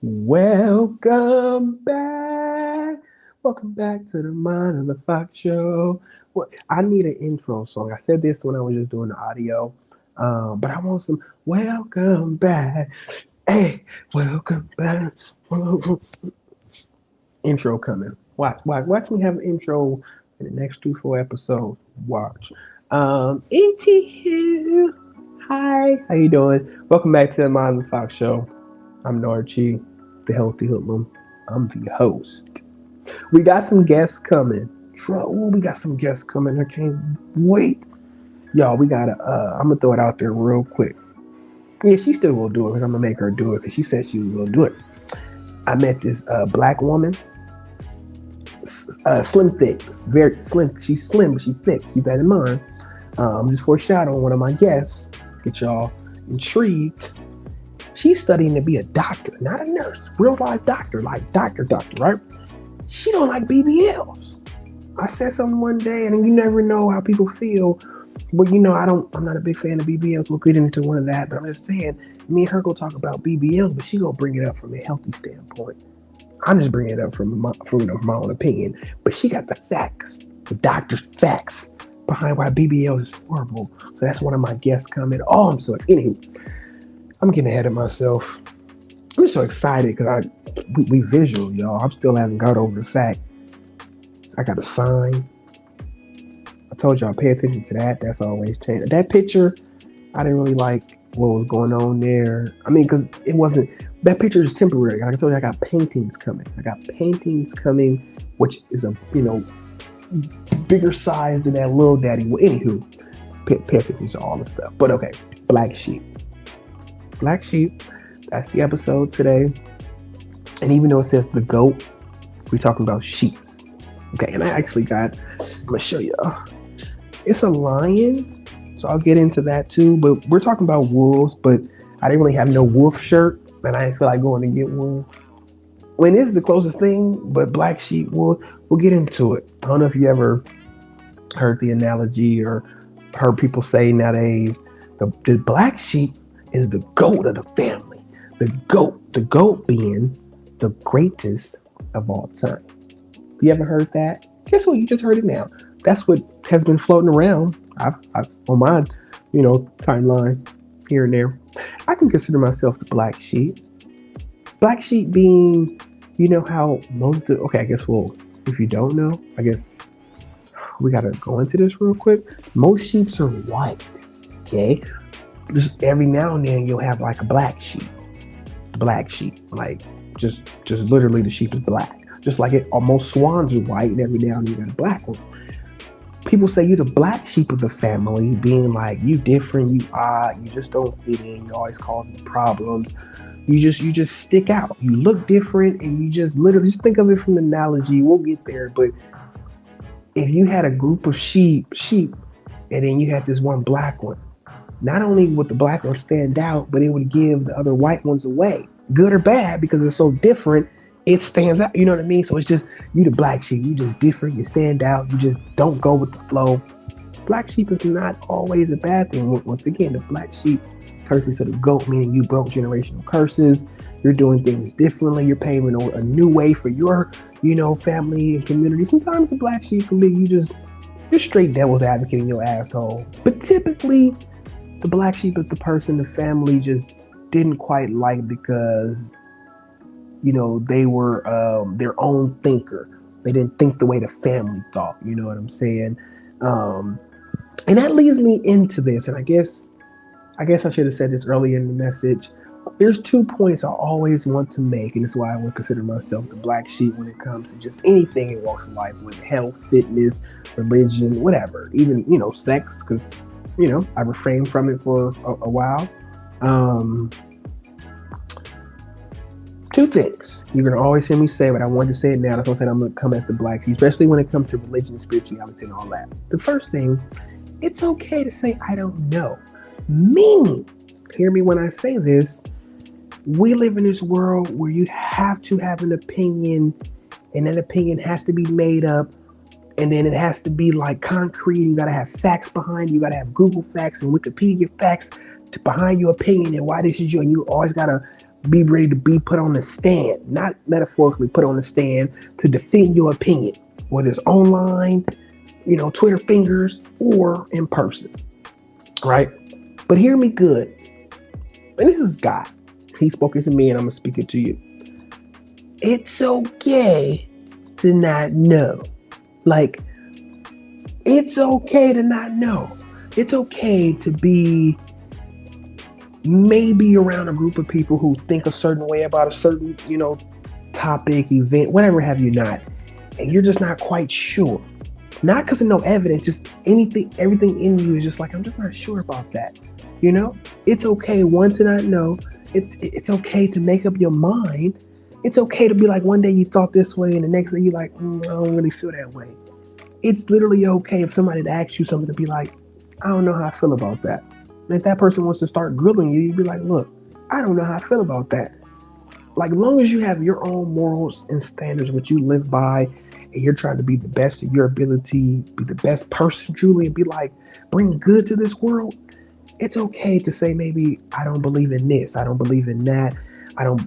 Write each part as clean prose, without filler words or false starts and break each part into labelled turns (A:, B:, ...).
A: Welcome back. Welcome back to the Mind of the Fox Show. Well, I need an intro song. I said this when I was just doing the audio, but I want some welcome back. Hey, welcome back. Intro coming. Watch me have an intro in the next 2 4 episodes. Watch. ET. Hi, how you doing? Welcome back to the Mind of the Fox Show. I'm Narchi, the healthy hoodlum. I'm the host. We got some guests coming. We got some guests coming. I can't wait. Y'all, we gotta, I'm gonna throw it out there real quick. Yeah, she still will do it because I'm gonna make her do it because she said she will do it. I met this black woman, slim thick, very slim. She's slim, but she's thick. Keep that in mind. I'm just foreshadowing one of my guests. Get y'all intrigued. She's studying to be a doctor, not a nurse, real life doctor, like doctor, right? She don't like BBLs. I said something one day, and you never know how people feel. But I'm not a big fan of BBLs. We'll get into one of that. But I'm just saying, me and her go talk about BBLs, but she go bring it up from a healthy standpoint. I'm just bringing it up from my own opinion. But she got the facts, the doctor's facts behind why BBL is horrible. So that's one of my guests coming. Oh, I'm so anywho. I'm getting ahead of myself. I'm so excited because we visual, y'all. I'm still haven't got over the fact I got a sign. I told y'all pay attention to that. That's always changing. That picture, I didn't really like what was going on there. I mean, because it wasn't. That picture is temporary. Like I told you, I got paintings coming. Which is a bigger size than that little daddy. Well, anywho, pay attention to all the stuff. But okay, Black Sheep. Black Sheep, that's the episode today. And even though it says the goat, we're talking about sheeps. Okay, and I actually I'm gonna show you. It's a lion, so I'll get into that too. But we're talking about wolves, but I didn't really have no wolf shirt, and I didn't feel like going to get one. When this is the closest thing, but black sheep, we'll get into it. I don't know if you ever heard the analogy or heard people say nowadays, the black sheep is the goat of the family. The goat being the greatest of all time. You ever heard that? Guess what? You just heard it now. That's what has been floating around. I've on my, timeline here and there. I can consider myself the black sheep. Black sheep being, how most. Okay, I guess if you don't know, I guess we gotta go into this real quick. Most sheeps are white. Okay. Just every now and then you'll have like a black sheep. The black sheep, like just literally the sheep is black. Just like most swans are white, and every now and then you got a black one. People say you're the black sheep of the family, being like you different, you odd, you just don't fit in, you always causing problems. You just stick out. You look different, and you just literally just think of it from the analogy. We'll get there, but if you had a group of sheep, and then you had this one black one, not only would the black one stand out, but it would give the other white ones away, good or bad, because it's so different. It stands out, you know what I mean? So it's just, you the black sheep, you just different, you stand out, you just don't go with the flow. Black sheep is not always a bad thing. Once again, the black sheep turns into the goat, meaning you broke generational curses, you're doing things differently, you're paving a new way for your, family and community. Sometimes the black sheep can be, you're straight devil's advocate in your asshole. But typically, the black sheep is the person the family just didn't quite like because they were their own thinker. They didn't think the way the family thought. You know what I'm saying? And that leads me into this. And I guess I should have said this earlier in the message. There's 2 points I always want to make, and that's why I would consider myself the black sheep when it comes to just anything in walks of life, with health, fitness, religion, whatever. Even sex, because I refrained from it for a while. 2 things you're going to always hear me say, but I wanted to say it now. That's what I'm saying. I'm going to come at the black sheep, especially when it comes to religion and spirituality and all that. The first thing, it's okay to say, I don't know. Meaning, hear me when I say this, we live in this world where you have to have an opinion, and that opinion has to be made up, and then it has to be like concrete. You got to have facts behind you. You got to have Google facts and Wikipedia facts behind your opinion and why this is you. And you always got to Be ready to be put on the stand, not metaphorically put on the stand to defend your opinion, whether it's online, Twitter fingers, or in person, right? But hear me good. And this is God. He spoke it to me, and I'm going to speak it to you. It's okay to not know. Like, it's okay to not know. It's okay to be maybe around a group of people who think a certain way about a certain, topic, event, whatever have you not. And you're just not quite sure. Not because of no evidence, just everything in you is just like, I'm just not sure about that. It's okay, one, to not know. It's okay to make up your mind. It's okay to be like, one day you thought this way and the next day you're like, I don't really feel that way. It's literally okay if somebody asks you something to be like, I don't know how I feel about that. And if that person wants to start grilling you, you'd be like, look, I don't know how I feel about that. Like, as long as you have your own morals and standards, what you live by, and you're trying to be the best of your ability, be the best person truly, and be like, bring good to this world, it's okay to say, maybe I don't believe in this, I don't believe in that, I don't,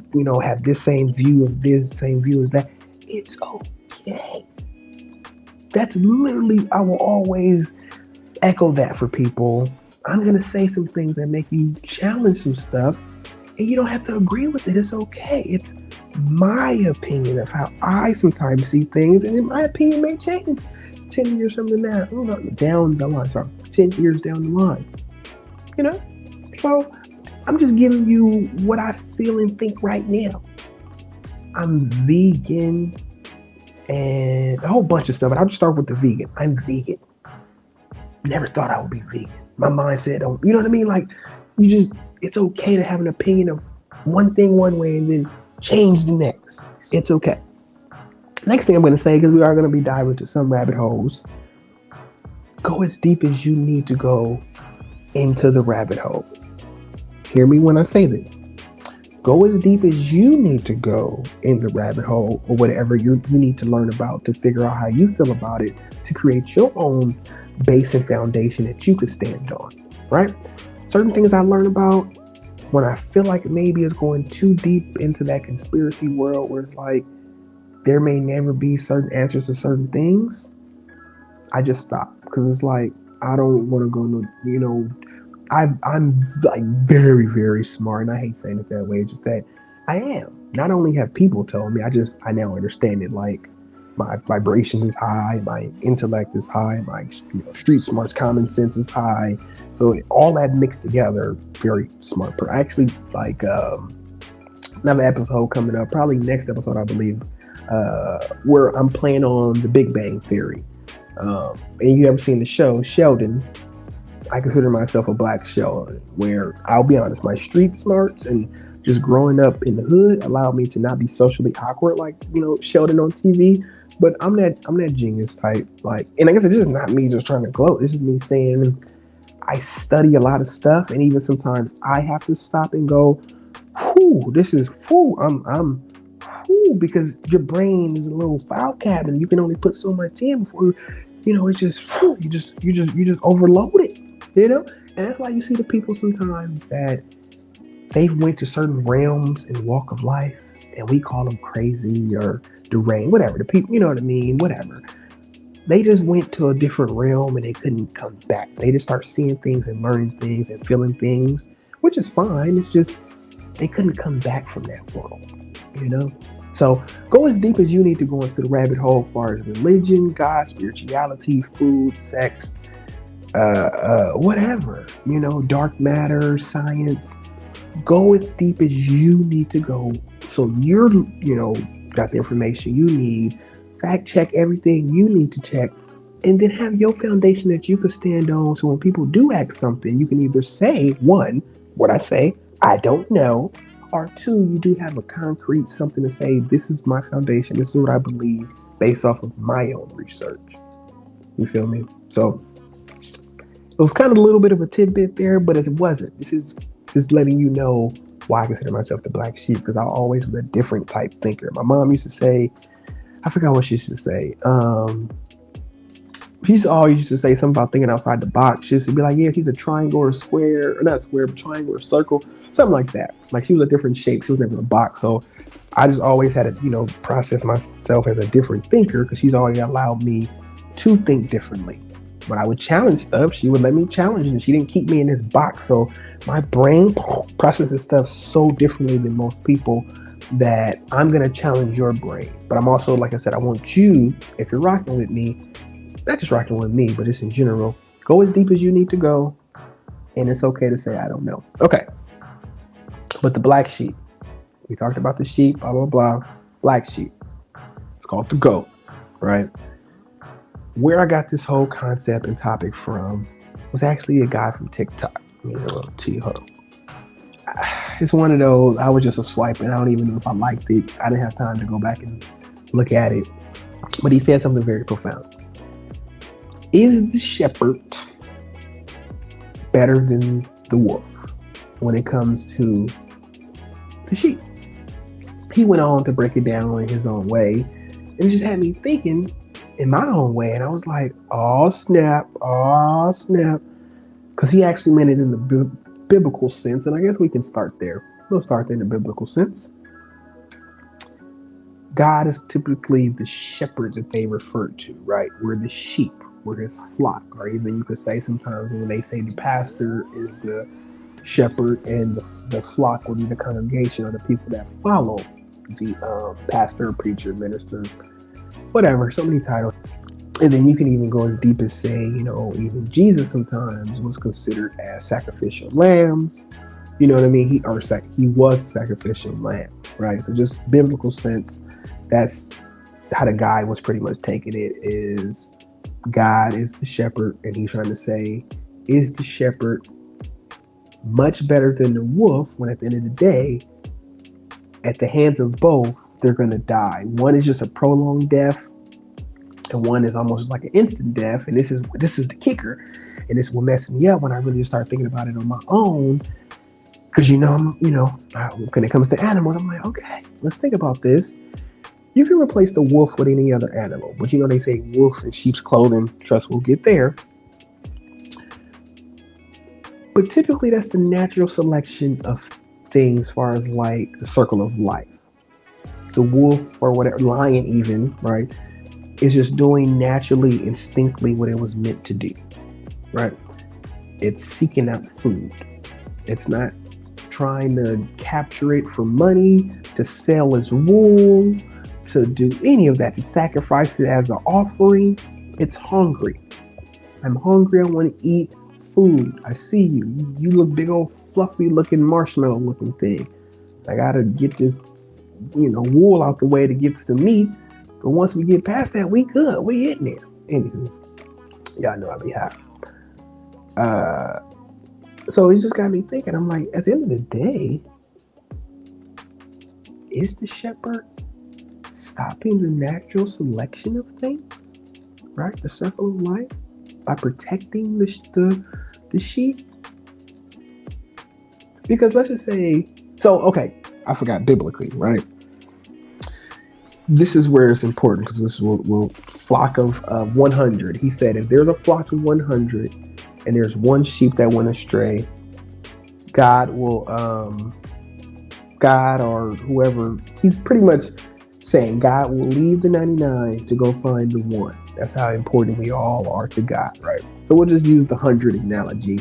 A: have this same view of this, same view as that. It's okay. That's literally, I will always echo that for people. I'm going to say some things that make you challenge some stuff, and you don't have to agree with it. It's okay. It's my opinion of how I sometimes see things, and my opinion may change 10 years from now, down the line, 10 years down the line. So I'm just giving you what I feel and think right now. I'm vegan and a whole bunch of stuff, but I'll just start with the vegan. I'm vegan. Never thought I would be vegan. My mindset, you know what I mean? Like, it's okay to have an opinion of one thing one way and then change the next. It's okay. Next thing I'm going to say, because we are going to be diving into some rabbit holes, go as deep as you need to go into the rabbit hole. Hear me when I say this. Go as deep as you need to go in the rabbit hole, or whatever you need to learn about to figure out how you feel about it, to create your own base and foundation that you could stand on, right? Certain things I learn about when I feel like maybe it's going too deep into that conspiracy world where it's like there may never be certain answers to certain things, I just stop, because it's like, I don't want to go I'm like very, very smart, and I hate saying it that way. It's just that I am. Not only have people told me, I now understand it. Like, my vibration is high, my intellect is high, my street smarts, common sense is high. So all that mixed together, very smart. I actually like another episode coming up, probably next episode, I believe, where I'm playing on the Big Bang Theory. And you ever seen the show Sheldon? I consider myself a black Sheldon, where I'll be honest, my street smarts and just growing up in the hood allowed me to not be socially awkward like, Sheldon on TV. But I'm that genius type. Like, and like I said, this is not me just trying to gloat. This is me saying I study a lot of stuff, and even sometimes I have to stop and go, whoo, I'm because your brain is a little file cabinet. You can only put so much in before, it's just, you just overload it. And that's why you see the people sometimes that they've went to certain realms and walk of life, and we call them crazy or deranged, whatever. The people, you know what I mean? Whatever. They just went to a different realm and they couldn't come back. They just start seeing things and learning things and feeling things, which is fine. It's just they couldn't come back from that world, So go as deep as you need to go into the rabbit hole as far as religion, God, spirituality, food, sex, whatever, dark matter, science. Go as deep as you need to go, so you're, got the information you need. Fact check everything you need to check, and then have your foundation that you can stand on. So when people do ask something, you can either say, one, what I say, I don't know, or two, you do have a concrete something to say. This is my foundation. This is what I believe based off of my own research. You feel me? So it was kind of a little bit of a tidbit there, but it wasn't. This is just letting you know why I consider myself the black sheep, because I always was a different type thinker. My mom used to say, I forgot what she used to say. She's always used to say something about thinking outside the box. She used to be like, yeah, she's a triangle or square, or not square, but triangle or circle, something like that. Like she was a different shape. She was never a box. So I just always had to, process myself as a different thinker because she's always allowed me to think differently. When I would challenge stuff, she would let me challenge it, and she didn't keep me in this box. So my brain processes stuff so differently than most people that I'm gonna challenge your brain. But I'm also, like I said, I want you, if you're rocking with me, not just rocking with me, but just in general, go as deep as you need to go, and it's okay to say I don't know. Okay, but the black sheep. We talked about the sheep, blah blah blah. Black sheep. It's called the goat, right? Where I got this whole concept and topic from was actually a guy from TikTok. Let me get a little tea. Hold on. It's one of those, I was just a swipe and I don't even know if I liked it. I didn't have time to go back and look at it. But he said something very profound. Is the shepherd better than the wolf when it comes to the sheep? He went on to break it down in his own way. And it just had me thinking in my own way. And I was like, oh snap. Because he actually meant it in the biblical sense. And I guess we can start there. We'll start there in the biblical sense. God is typically the shepherd that they refer to, right? We're the sheep. We're his flock. Or even you could say sometimes when they say the pastor is the shepherd and the flock will be the congregation or the people that follow the pastor, preacher, minister, whatever, so many titles. And then you can even go as deep as saying, even Jesus sometimes was considered as sacrificial lambs. You know what I mean? He was a sacrificial lamb, right? So just biblical sense, that's how the guy was pretty much taking it, is God is the shepherd, and he's trying to say, is the shepherd much better than the wolf when at the end of the day, at the hands of both, they're going to die. One is just a prolonged death, and one is almost like an instant death. And this is the kicker, and this will mess me up when I really start thinking about it on my own. Because when it comes to animals, I'm like, okay, let's think about this. You can replace the wolf with any other animal, but they say wolf in sheep's clothing. Trust, we'll get there. But typically, that's the natural selection of things, as far as like the circle of life. The wolf or whatever, lion even, right, is just doing naturally, instinctively what it was meant to do, right? It's seeking out food. It's not trying to capture it for money, to sell its wool, to do any of that, to sacrifice it as an offering. It's hungry. I'm hungry. I want to eat food. I see you. You look big old fluffy looking marshmallow looking thing. I gotta get this, wool out the way to get to the meat. But once we get past that, we good. We getting there. Anywho, y'all know I be high. So it just got me thinking. I'm like, at the end of the day, is the shepherd stopping the natural selection of things, right? The circle of life, by protecting the sheep? Because let's just say, I forgot biblically, right? This is where it's important, because this will flock of 100. He said, if there's a flock of 100 and there's one sheep that went astray, God will, God or whoever, he's pretty much saying God will leave the 99 to go find the one. That's how important we all are to God, right? So we'll just use the 100 analogy.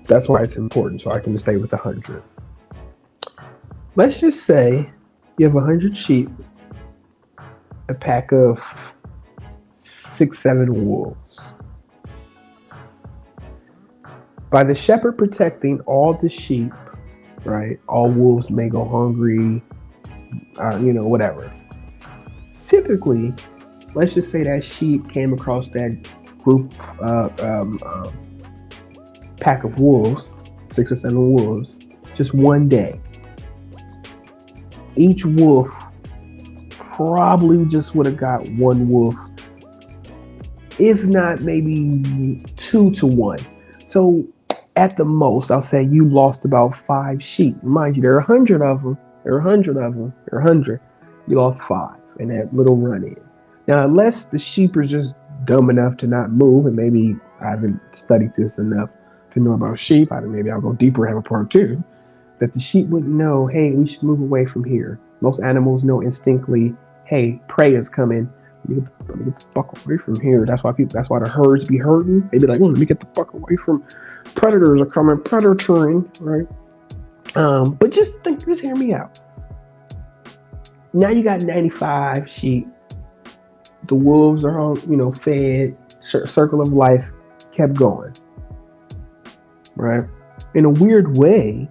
A: That's why it's important, so I can just stay with the 100. Let's just say you have 100 sheep, a pack of 6-7 wolves. By the shepherd protecting all the sheep, right? All wolves may go hungry, whatever. Typically, let's just say that sheep came across that group, pack of wolves, 6 or 7 wolves, just one day. Each wolf probably just would have got one wolf, if not maybe 2 to 1. So at the most, I'll say you lost about 5 sheep. Mind you, there are 100 of them. There are 100. You lost 5 in that little run in. Now, unless the sheep are just dumb enough to not move, and maybe I haven't studied this enough to know about sheep. Maybe I'll go deeper and have a part two. That the sheep wouldn't know, hey, we should move away from here. Most animals know instinctively, hey, prey is coming. Let me get the fuck away from here. That's why the herds be hurting. They be like, let me get the fuck away from predators are coming, predatoring, right? But just hear me out. Now you got 95 sheep. The wolves are all, fed. Circle of life kept going, right? In a weird way,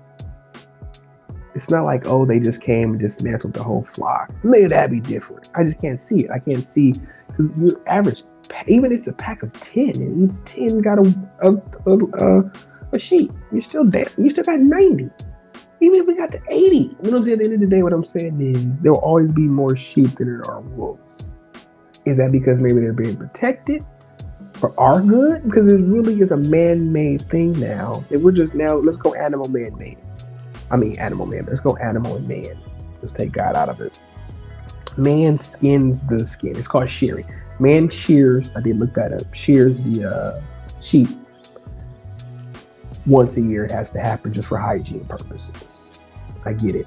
A: it's not like, oh, they just came and dismantled the whole flock. Maybe that'd be different. I just can't see it. I can't see, because your average, even if it's a pack of 10, and each 10 got a sheep, you still got 90. Even if we got to 80, you know what I'm saying? At the end of the day, what I'm saying is there will always be more sheep than there are wolves. Is that because maybe they're being protected for our good? Because it really is a man-made thing now. And we're just now, let's go animal man-made. Animal man. Let's go animal and man. Let's take God out of it. Man skins the skin. It's called shearing. Man shears, I did look that up, shears the sheep once a year. It has to happen just for hygiene purposes. I get it.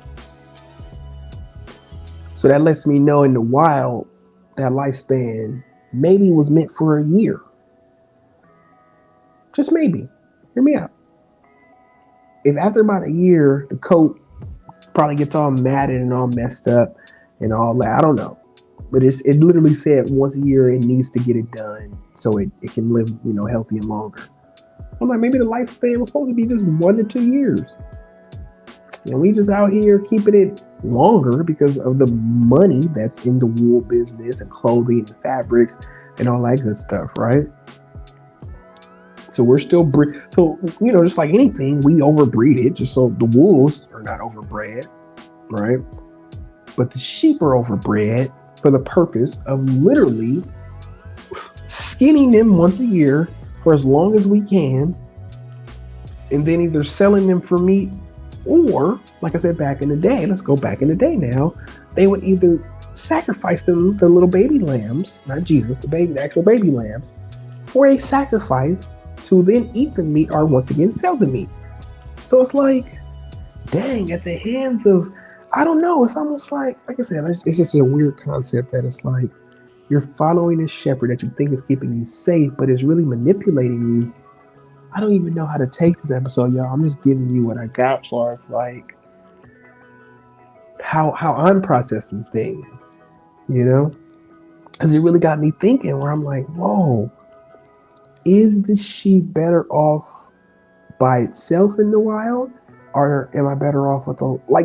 A: So that lets me know in the wild, that lifespan maybe was meant for a year. Just maybe. Hear me out. If after about a year, the coat probably gets all matted and all messed up and all that, I don't know. But it literally said once a year it needs to get it done so it can live, healthy and longer. I'm like, maybe the lifespan was supposed to be just 1 to 2 years. And we just out here keeping it longer because of the money that's in the wool business and clothing and fabrics and all that good stuff, right? So we're still just like anything, we overbreed it just so the wolves are not overbred, right? But the sheep are overbred for the purpose of literally skinning them once a year for as long as we can, and then either selling them for meat or, like I said back in the day, let's go back in the day now, they would either sacrifice them, the little baby lambs, not Jesus, the actual baby lambs, for a sacrifice to then eat the meat or once again sell the meat. So it's like, dang, at the hands of, I don't know, it's almost like I said, it's just a weird concept that it's like you're following a shepherd that you think is keeping you safe, but is really manipulating you. I don't even know how to take this episode, y'all. I'm just giving you what I got for like how I'm processing things, because it really got me thinking where I'm like, whoa, is the sheep better off by itself in the wild, or am I better off with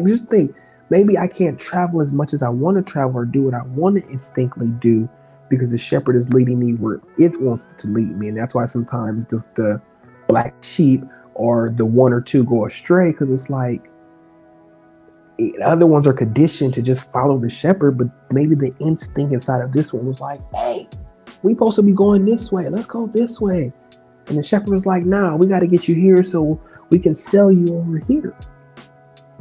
A: just think, maybe I can't travel as much as I want to travel or do what I want to instinctively do because the shepherd is leading me where it wants to lead me. And that's why sometimes the black sheep or the one or two go astray, because it's like the other ones are conditioned to just follow the shepherd, but maybe the instinct inside of this one was like, hey, we supposed to be going this way. Let's go this way. And the shepherd was like, nah, we got to get you here so we can sell you over here.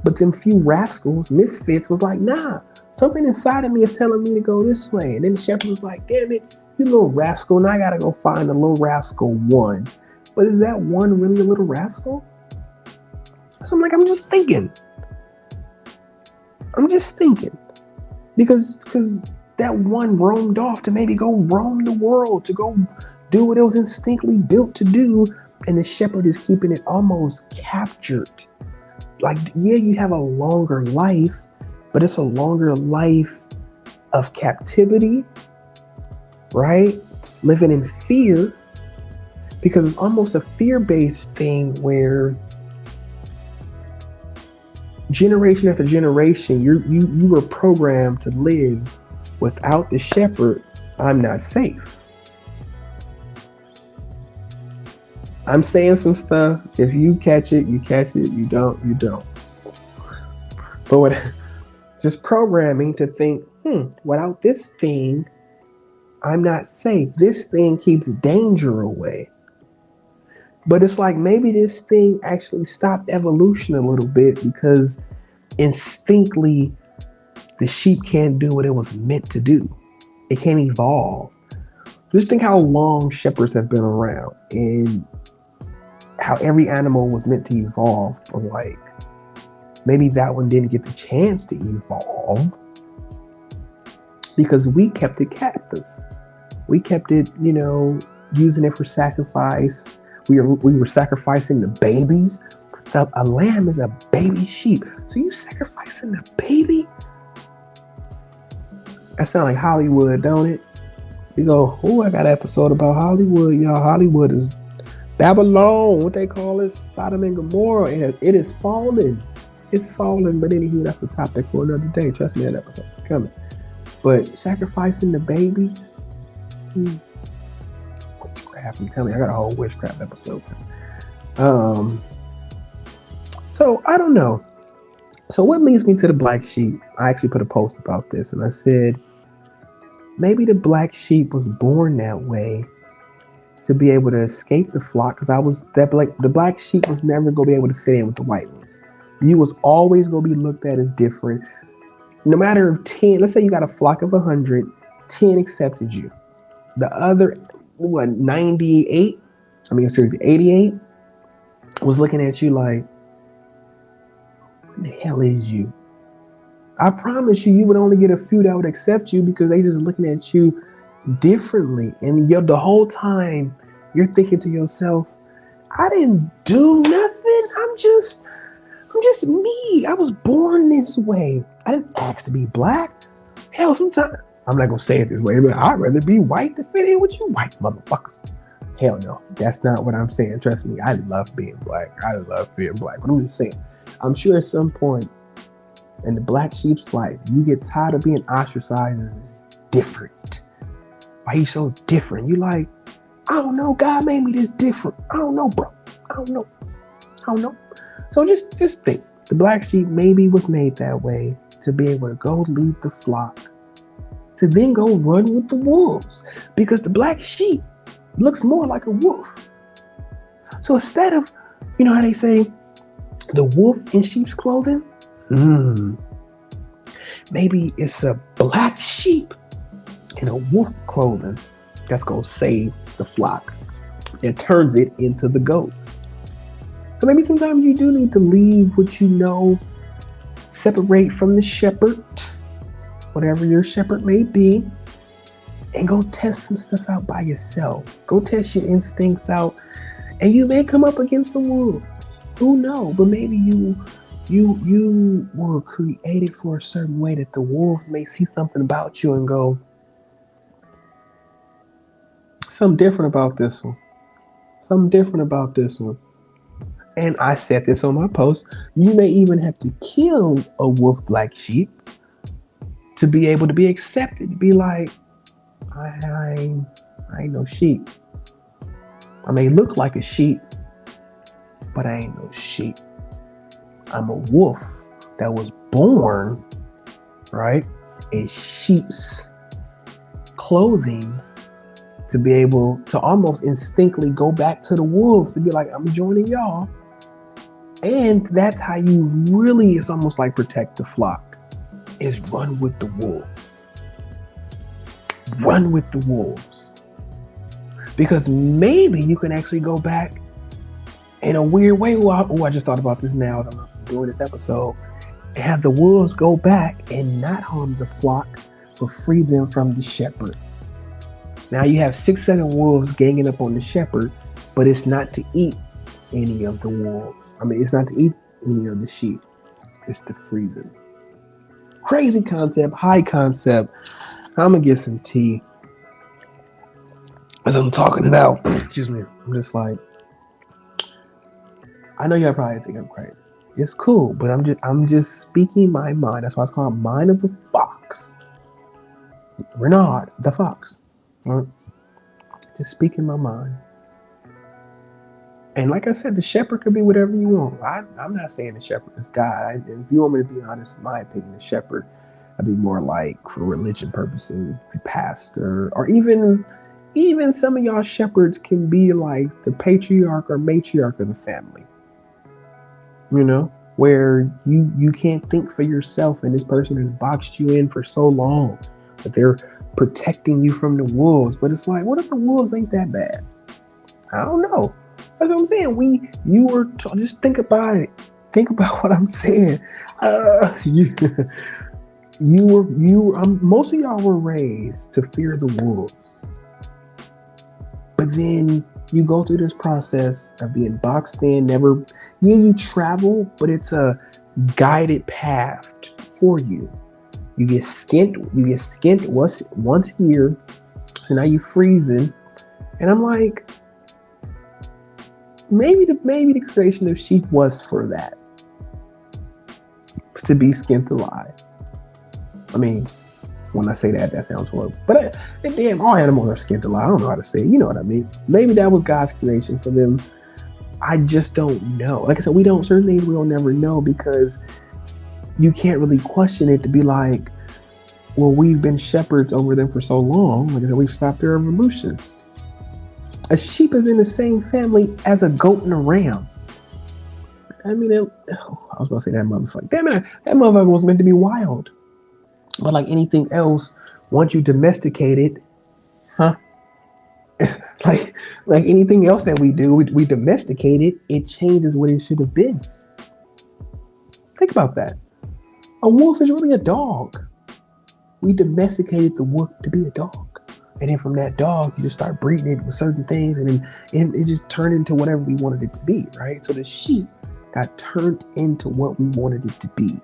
A: But them few rascals, misfits, was like, nah, something inside of me is telling me to go this way. And then the shepherd was like, damn it, you little rascal. Now I got to go find the little rascal one. But is that one really a little rascal? So I'm like, I'm just thinking. Because that one roamed off to maybe go roam the world, to go do what it was instinctively built to do. And the shepherd is keeping it almost captured. Like, yeah, you have a longer life, but it's a longer life of captivity, right? Living in fear, because it's almost a fear-based thing where generation after generation, you were programmed to live without the shepherd. I'm not safe. I'm saying some stuff. If you catch it, you catch it. You don't, you don't. But just programming to think, without this thing, I'm not safe. This thing keeps danger away. But it's like maybe this thing actually stopped evolution a little bit because instinctively the sheep can't do what it was meant to do. It can't evolve. Just think how long shepherds have been around and how every animal was meant to evolve. But like, maybe that one didn't get the chance to evolve because we kept it captive. We kept it, using it for sacrifice. We were sacrificing the babies. A lamb is a baby sheep. So you sacrificing the baby? That sounds like Hollywood, don't it? You go, oh, I got an episode about Hollywood. Y'all, Hollywood is Babylon. What they call it? Sodom and Gomorrah. It is falling. It's falling. But anywho, that's a topic for another day. Trust me, that episode is coming. But sacrificing the babies? Witchcraft. I'm telling you, I got a whole witchcraft episode. So I don't know. So what leads me to the black sheep? I actually put a post about this and I said, maybe the black sheep was born that way to be able to escape the flock, because the black sheep was never going to be able to fit in with the white ones. You was always going to be looked at as different. No matter 10, let's say you got a flock of 100, 10 accepted you. The other, 88 was looking at you like, what the hell is you? I promise you would only get a few that would accept you because they just looking at you differently. And the whole time you're thinking to yourself, I didn't do nothing. I'm just me. I was born this way. I didn't ask to be black. Hell, sometimes I'm not gonna say it this way, but I'd rather be white to fit in with you white motherfuckers. Hell no, that's not what I'm saying. Trust me, I love being black. But I'm just saying, I'm sure at some point in the black sheep's life, you get tired of being ostracized as different. Why you so different? You like, I don't know, God made me this different. I don't know, bro. I don't know. So just think, the black sheep maybe was made that way to be able to go leave the flock, to then go run with the wolves, because the black sheep looks more like a wolf. So instead of, how they say, the wolf in sheep's clothing, maybe it's a black sheep in a wolf clothing that's going to save the flock and turns it into the goat. So maybe sometimes you do need to leave what you know, separate from the shepherd, whatever your shepherd may be, and go test some stuff out by yourself. Go test your instincts out, and you may come up against some wolves. Who knows? But maybe you were created for a certain way that the wolves may see something about you and go, something different about this one. And I said this on my post. You may even have to kill a wolf black sheep to be able to be accepted. To be like, I ain't no sheep. I may look like a sheep, but I ain't no sheep. I'm a wolf that was born, right, in sheep's clothing to be able to almost instinctively go back to the wolves to be like, I'm joining y'all. And that's how you really, it's almost like protect the flock, is run with the wolves. Run with the wolves. Because maybe you can actually go back in a weird way. I just thought about this now that I'm doing this episode. And have the wolves go back and not harm the flock, but free them from the shepherd. Now you have 6-7 wolves ganging up on the shepherd, but it's not to eat any of the wolves. It's not to eat any of the sheep. It's to free them. Crazy concept, high concept. I'm going to get some tea. As I'm talking it out, excuse me, I'm just like, I know y'all probably think I'm crazy. It's cool, but I'm just speaking my mind. That's why it's called Mind of the Fox. Renard, the fox. Right? Just speaking my mind. And like I said, the shepherd could be whatever you want. I'm not saying the shepherd is God. If you want me to be honest, in my opinion, the shepherd, I'd be more like, for religion purposes, the pastor, or even some of y'all shepherds can be like the patriarch or matriarch of the family. Where you can't think for yourself, and this person has boxed you in for so long that they're protecting you from the wolves. But it's like, what if the wolves ain't that bad? I don't know. That's what I'm saying. Just think about it. Think about what I'm saying. Most of y'all were raised to fear the wolves. But then you go through this process of being boxed in, you travel, but it's a guided path for you. You get skint once a year, so now you freezing. And I'm like, maybe the creation of sheep was for that. To be skinned alive. I mean, when I say that sounds horrible. But damn, all animals are skinned alive. I don't know how to say it. You know what I mean? Maybe that was God's creation for them. I just don't know. Like I said, certain things we'll never know, because you can't really question it to be like, well, we've been shepherds over them for so long. Like I said, we've stopped their evolution. A sheep is in the same family as a goat and a ram. I mean, I was going to say that motherfucker. Damn it, that motherfucker was meant to be wild. But like anything else, once you domesticate it, like anything else that we do, we domesticate it, it changes what it should have been. Think about that. A wolf is really a dog. We domesticated the wolf to be a dog. And then from that dog, you just start breeding it with certain things, and it just turned into whatever we wanted it to be, right? So the sheep got turned into what we wanted it to be.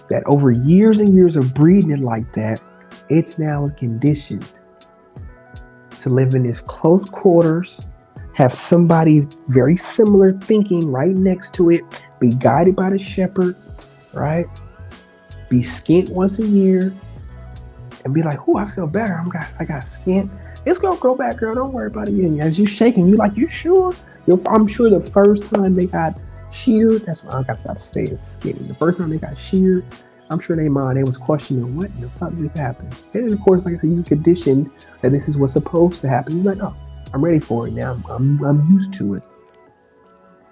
A: That over years and years of breeding it like that, it's now conditioned to live in its close quarters, have somebody very similar thinking right next to it, be guided by the shepherd, right? Be skint once a year, and be like, I feel better. I got skint. It's gonna grow back, girl. Don't worry about it. And as you shaking, you like, you sure? I'm sure the first time they got sheared, that's why I gotta stop saying skinny. The first time they got sheared, I'm sure they was questioning what in the fuck just happened. And then of course, like I said, you conditioned that this is what's supposed to happen. You're like, oh, I'm ready for it now. I'm used to it.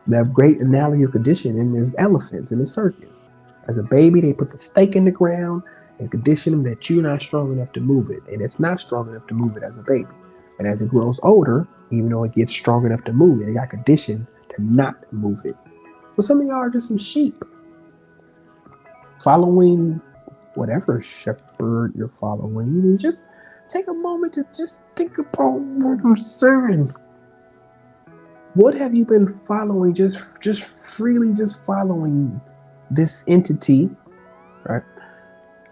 A: That great analogy of conditioning is elephants in the circus. As a baby, they put the stake in the ground and condition them that you're not strong enough to move it. And it's not strong enough to move it as a baby. And as it grows older, even though it gets strong enough to move it, it got conditioned to not move it. So some of y'all are just some sheep following whatever shepherd you're following, and just take a moment to just think about what I'm saying. What have you been following? Just freely just following this entity, right?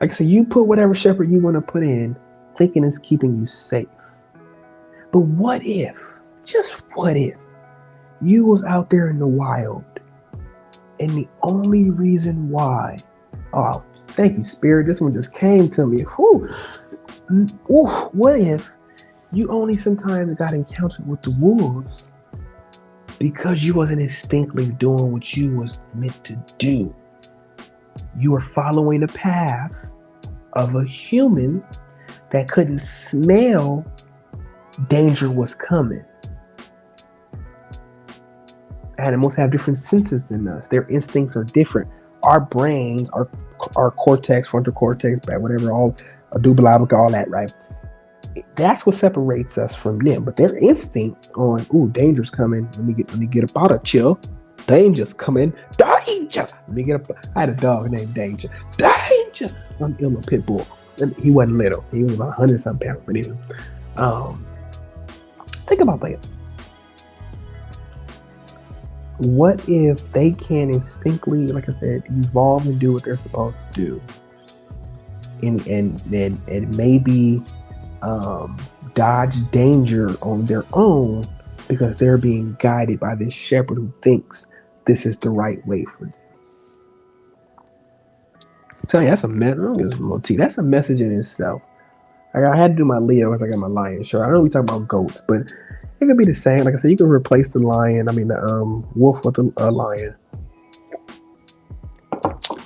A: Like I said, you put whatever shepherd you want to put in, thinking it's keeping you safe. But what if, just what if, you was out there in the wild, and the only reason why, oh, thank you, Spirit, this one just came to me. What if you only sometimes got encountered with the wolves because you wasn't instinctively doing what you was meant to do? You were following a path of a human that couldn't smell danger was coming. Animals have different senses than us. Their instincts are different. Our brains, our cortex, frontal cortex, whatever, all dubalabica, all that, right? That's what separates us from them. But their instinct on, danger's coming. Let me get up out of chill. Danger's coming. Danger. Let me get up. I had a dog named Danger. Danger. I'm ill, a pit bull. And he wasn't little. He was about 100-something pounds. But anyway, think about that. What if they can instinctively, like I said, evolve and do what they're supposed to do, and maybe dodge danger on their own because they're being guided by this shepherd who thinks this is the right way for them? I'm telling you, that's a message. That's a message in itself. Like, I had to do my Leo because I got my lion. Sure, I know we talk about goats, but it could be the same. Like I said, you can replace the wolf with a lion.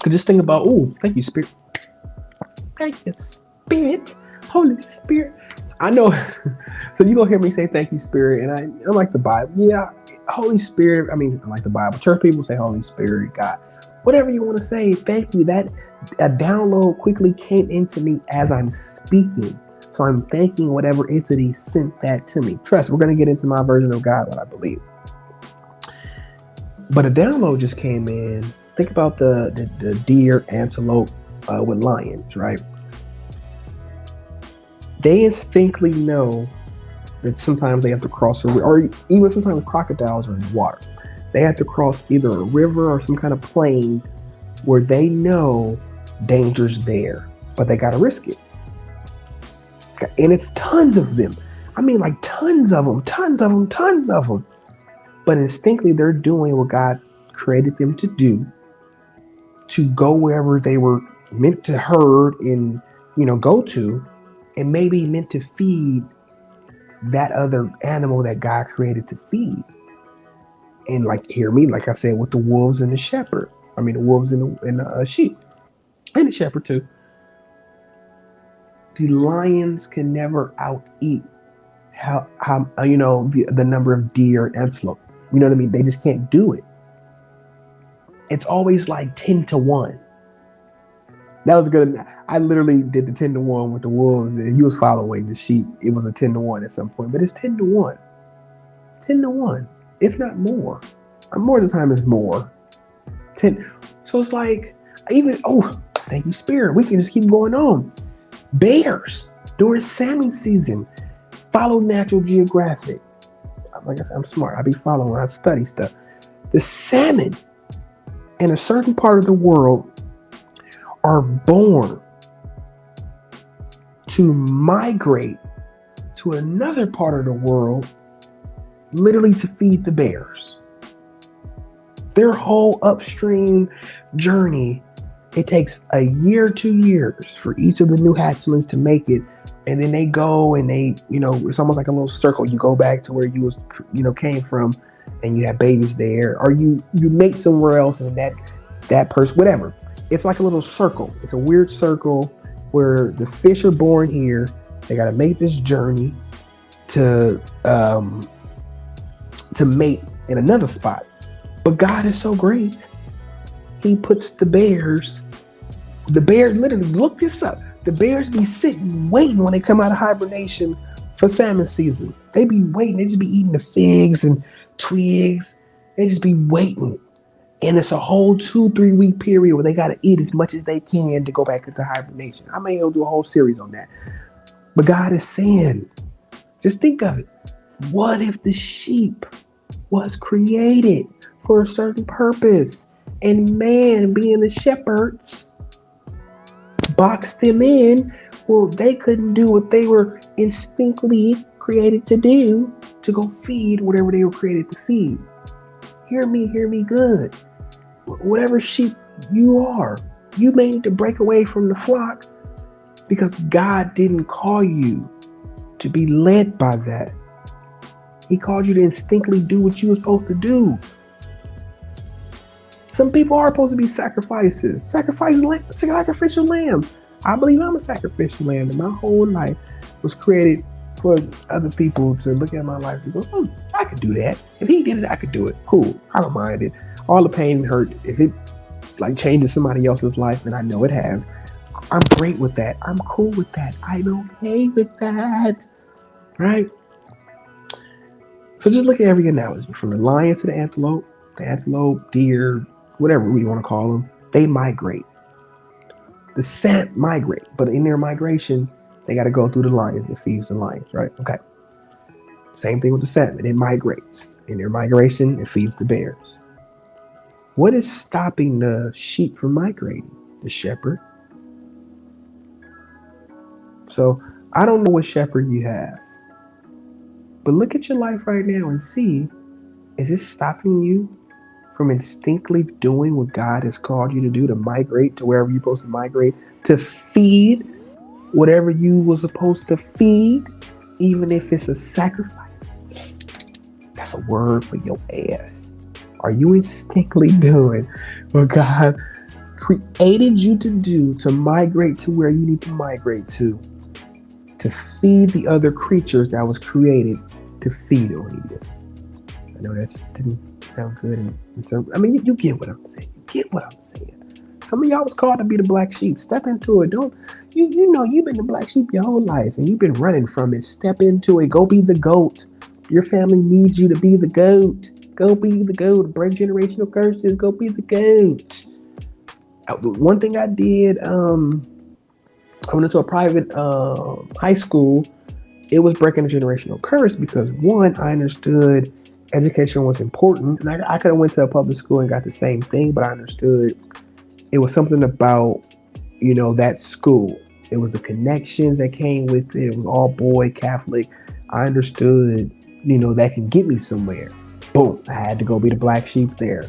A: Could just think about, thank you, Spirit. Thank you, Spirit. Holy Spirit. I know. So you're going to hear me say thank you, Spirit. And I like the Bible. Yeah, Holy Spirit. I like the Bible. Church people say Holy Spirit, God. Whatever you want to say, thank you. That a download quickly came into me as I'm speaking. So I'm thanking whatever entity sent that to me. Trust, we're going to get into my version of God, what I believe. But a download just came in. Think about the deer, antelope with lions, right? They instinctively know that sometimes they have to cross a river, or even sometimes crocodiles are in the water. They have to cross either a river or some kind of plain where they know danger's there, but they got to risk it. And it's tons of them. I mean, like tons of them. But instinctively, they're doing what God created them to do, to go wherever they were meant to herd and, go to, and maybe meant to feed that other animal that God created to feed. And hear me, like I said, with the wolves and the shepherd. I mean, the wolves and the sheep, and the shepherd too. The lions can never out-eat the number of deer and antelope. You know what I mean? They just can't do it. It's always like 10-1. That was good. I literally did the 10-1 with the wolves, and you was following the sheep. It was a 10-1 at some point, but it's 10-1. 10-1, if not more. More of the time is more. 10. So it's like, thank you, Spirit. We can just keep going on. Bears during salmon season. Follow Natural Geographic. Like I said, I'm smart. I be following. I study stuff. The salmon in a certain part of the world are born to migrate to another part of the world, literally to feed the bears. Their whole upstream journey, it takes a year, 2 years for each of the new hatchlings to make it. And then they go and they, it's almost like a little circle. You go back to where you was, came from, and you have babies there, or you mate somewhere else, and that person, whatever. It's like a little circle. It's a weird circle where the fish are born here. They got to make this journey to mate in another spot. But God is so great. He puts the bears literally, look this up. The bears be sitting, waiting when they come out of hibernation for salmon season. They be waiting. They just be eating the figs and twigs. They just be waiting. And it's a whole 2-3 week period where they got to eat as much as they can to go back into hibernation. I may do a whole series on that. But God is saying, just think of it. What if the sheep was created for a certain purpose, and man, being the shepherds, boxed them in? Well, they couldn't do what they were instinctively created to do, to go feed whatever they were created to feed. Hear me good. Whatever sheep you are, you may need to break away from the flock, because God didn't call you to be led by that. He called you to instinctively do what you were supposed to do. Some people are supposed to be sacrifices. Sacrificial lamb. I believe I'm a sacrificial lamb, and my whole life was created for other people to look at my life and go, I could do that. If he did it, I could do it. Cool. I don't mind it. All the pain and hurt, if it changes somebody else's life, and I know it has, I'm great with that. I'm cool with that. I'm okay with that. Right? So just look at every analogy, from the lion to the antelope, deer, whatever we want to call them. They migrate. The salmon migrate, but in their migration, they got to go through the lions. It feeds the lions, right? Okay. Same thing with the salmon. It migrates. In their migration, it feeds the bears. What is stopping the sheep from migrating? The shepherd. So I don't know what shepherd you have, but look at your life right now and see, is it stopping you from instinctively doing what God has called you to do, to migrate to wherever you're supposed to migrate, to feed whatever you were supposed to feed, even if it's a sacrifice? That's a word for your ass. Are you instinctively doing what God created you to do, to migrate to where you need to migrate to feed the other creatures that was created to feed on you? I know that didn't sound good. And so, I mean, you get what I'm saying. You get what I'm saying. Some of y'all was called to be the black sheep. Step into it. Don't you know you've been the black sheep your whole life and you've been running from it. Step into it. Go be the goat. Your family needs you to be the goat. Go be the goat. Break generational curses. Go be the goat. One thing I did, I went into a private high school. It was breaking a generational curse because one, I understood education was important, and I could have went to a public school and got the same thing, but I understood it was something about that school. It was the connections that came with it. It was all boy Catholic. I understood that can get me somewhere. Boom, I had to go be the black sheep there.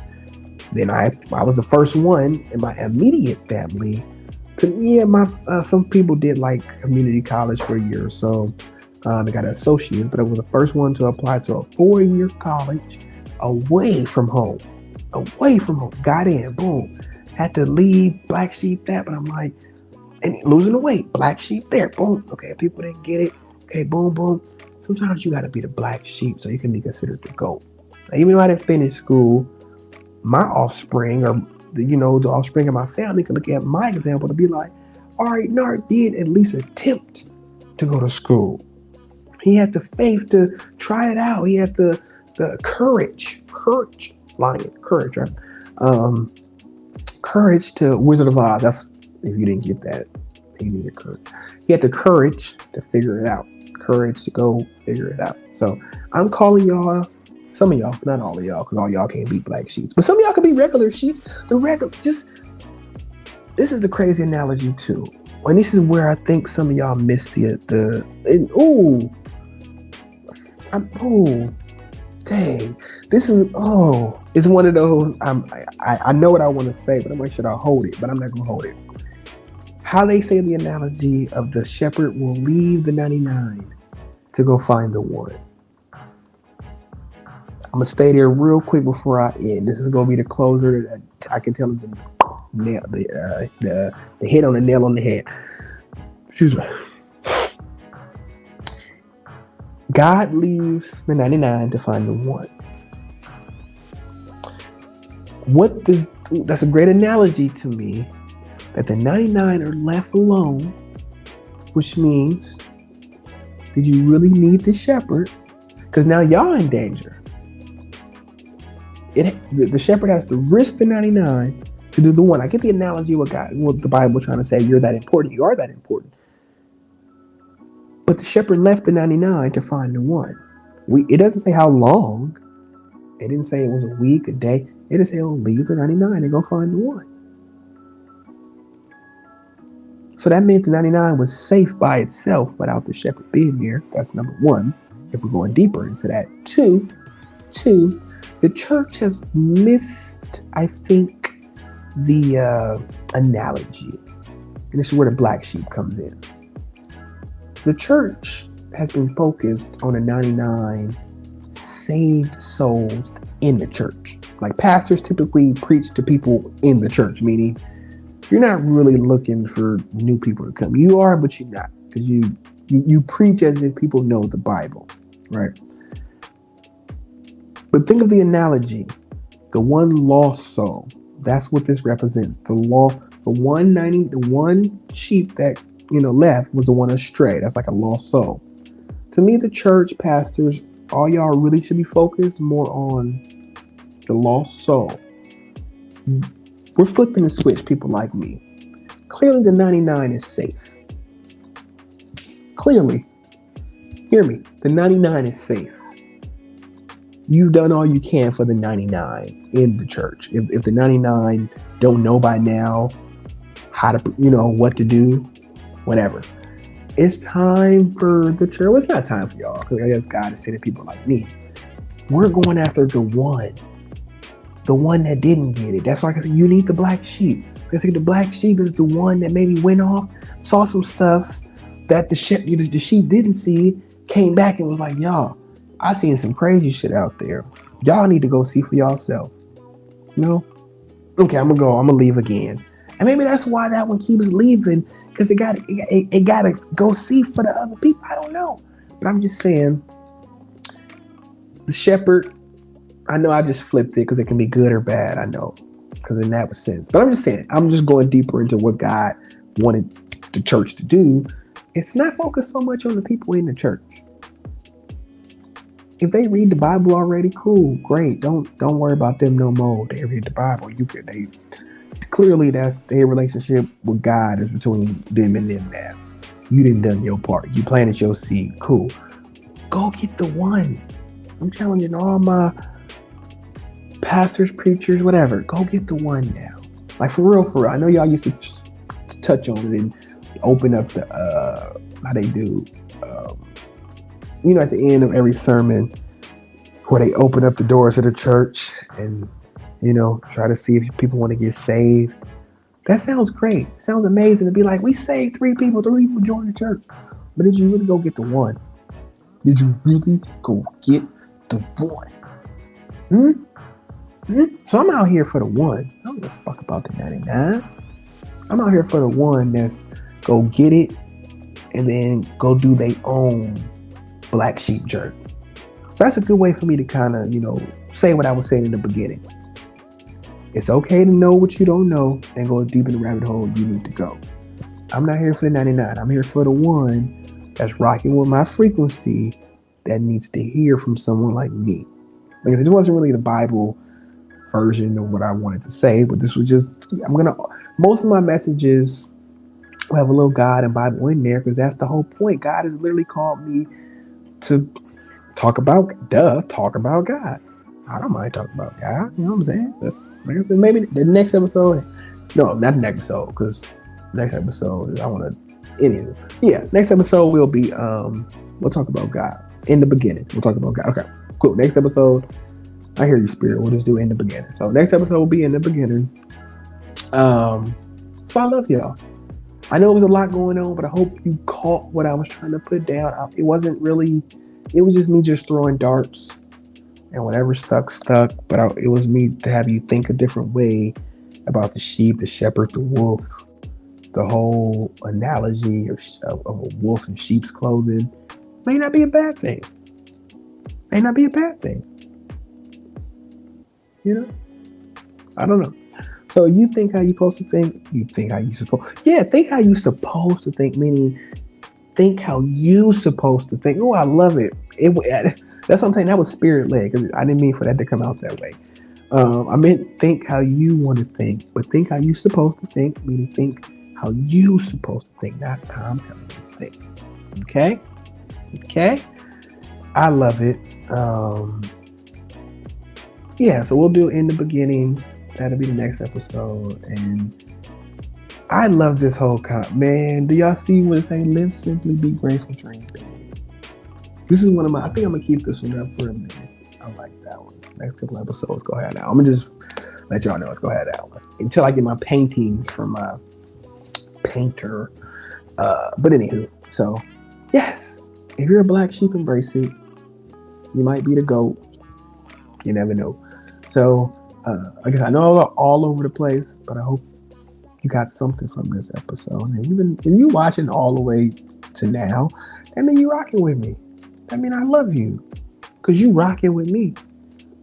A: Then I was the first one in my immediate family to some people did like community college for a year or so. They got an associate, but I was the first one to apply to a 4-year college away from home. Got in, boom. Had to leave, black sheep that, but I'm like, and losing the weight, black sheep there, boom. Okay, people didn't get it. Okay, boom, boom. Sometimes you got to be the black sheep so you can be considered the GOAT. Now, even though I didn't finish school, my offspring or the offspring of my family can look at my example to be like, all right, Nard did at least attempt to go to school. He had the faith to try it out. He had the courage, right? Courage to Wizard of Oz. That's, if you didn't get that, you needed courage. He had the courage to figure it out. Courage to go figure it out. So I'm calling y'all, some of y'all, not all of y'all, because all y'all can't be black sheep, but some of y'all can be regular sheep. This is the crazy analogy too. And this is where I think some of y'all missed dang. It's one of those, I know what I want to say, but I'm like, should I hold it? But I'm not going to hold it. How they say the analogy of the shepherd will leave the 99 to go find the one. I'm going to stay there real quick before I end. This is going to be the closer that I can tell is the hit on the nail on the head. Excuse me. God leaves the 99 to find the one. That's a great analogy to me, that the 99 are left alone, which means, did you really need the shepherd? Because now y'all in danger. The shepherd has to risk the 99 to do the one. I get the analogy what the Bible trying to say, you're that important, you are that important. But the shepherd left the 99 to find the one. It doesn't say how long. It didn't say it was a week, a day. It didn't say, leave the 99 and go find the one. So that meant the 99 was safe by itself without the shepherd being there. That's number one. If we're going deeper into that. Two, the church has missed, I think, the analogy. And this is where the black sheep comes in. The church has been focused on the 99 saved souls in the church. Like pastors typically preach to people in the church, meaning you're not really looking for new people to come. You are, but you're not, because you preach as if people know the Bible, right? But think of the analogy, the one lost soul. That's what this represents. The one sheep that left was the one astray. That's like a lost soul. To me, the church pastors, all y'all really should be focused more on the lost soul. We're flipping the switch, people like me. Clearly, the 99 is safe. Clearly, hear me, the 99 is safe. You've done all you can for the 99 in the church. If the 99 don't know by now how to, what to do, whatever. It's time for the church. Well, it's not time for y'all, because I guess God is sending people like me. We're going after the one that didn't get it. That's why I said you need the black sheep. Because the black sheep is the one that maybe went off, saw some stuff that the sheep didn't see, came back and was like, y'all, I seen some crazy shit out there. Y'all need to go see for yourself. No? Okay, I'm gonna leave again. And maybe that's why that one keeps leaving, because it gotta go see for the other people. I don't know. But I'm just saying, the shepherd, I know I just flipped it because it can be good or bad, I know. because in that sense. But I'm just saying, I'm just going deeper into what God wanted the church to do. It's not focused so much on the people in the church. If they read the Bible already, cool, great. Don't worry about them no more. They read the Bible. Clearly that's their relationship with God is between them and them now. You didn't done your part. You planted your seed. Cool. Go get the one. I'm challenging all my pastors, preachers, whatever. Go get the one now. Like for real. I know y'all used to touch on it and open up the how they do. At the end of every sermon, where they open up the doors of the church and try to see if people want to get saved. That sounds great. It sounds amazing to be like, we saved 3 people joined the church. But did you really go get the one? Did you really go get the one? So I'm out here for the one. I don't give a fuck about the 99. I'm out here for the one that's go get it and then go do their own black sheep journey. So that's a good way for me to kind of, say what I was saying in the beginning. It's okay to know what you don't know and go deep in the rabbit hole you need to go. I'm not here for the 99. I'm here for the one that's rocking with my frequency that needs to hear from someone like me. Because it wasn't really the Bible version of what I wanted to say, but this was just, most of my messages will have a little God and Bible in there because that's the whole point. God has literally called me to talk about God. I don't mind talking about God. You know what I'm saying? That's, like I said, maybe the next episode. No, not the next episode, because next episode next episode will be we'll talk about God in the beginning. We'll talk about God. Okay, cool. Next episode, I hear you, Spirit. We'll just do in the beginning. So next episode will be in the beginning. So I love y'all. I know it was a lot going on, but I hope you caught what I was trying to put down. It was just me just throwing darts. And whatever stuck. But it was me to have you think a different way about the sheep, the shepherd, the wolf, the whole analogy of a wolf in sheep's clothing. May not be a bad thing. I don't know. So you think how you're supposed to think. Think how you're supposed to think, meaning think how you supposed to think. Oh, I love it. That's what I'm saying. That was spirit led because I didn't mean for that to come out that way. I meant think how you want to think, but think how you supposed to think, meaning think how you supposed to think, not how I'm telling you to think. Okay. I love it. So we'll do in the beginning. That'll be the next episode. And I love this whole man. Do y'all see what it's saying? Live simply, be grateful, dream big. This is one of I think I'm going to keep this one up for a minute. I like that one. Next couple episodes, go ahead now. I'm going to just let y'all know let's go ahead that one. Until I get my paintings from my painter. But anywho, so yes, if you're a black sheep, embrace it. You might be the GOAT. You never know. So, I guess I know I'm all over the place, but I hope you got something from this episode. And even if you watching all the way to now, that means you rocking with me. I mean, I love you because you rocking with me.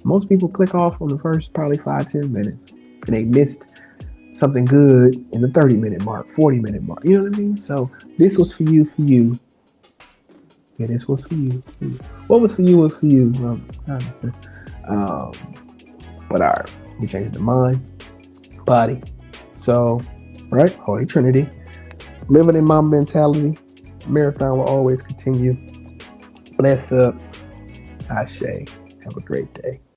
A: Most people click off on the first probably 5-10 minutes and they missed something good in the 30-minute mark, 40-minute mark. You know what I mean? So this was for you. Yeah, this was for you. What was for you was for you. But all right, we changed the mind, body. So, right, Holy Trinity. Living in my mentality. Marathon will always continue. Bless up. Ashe. Have a great day.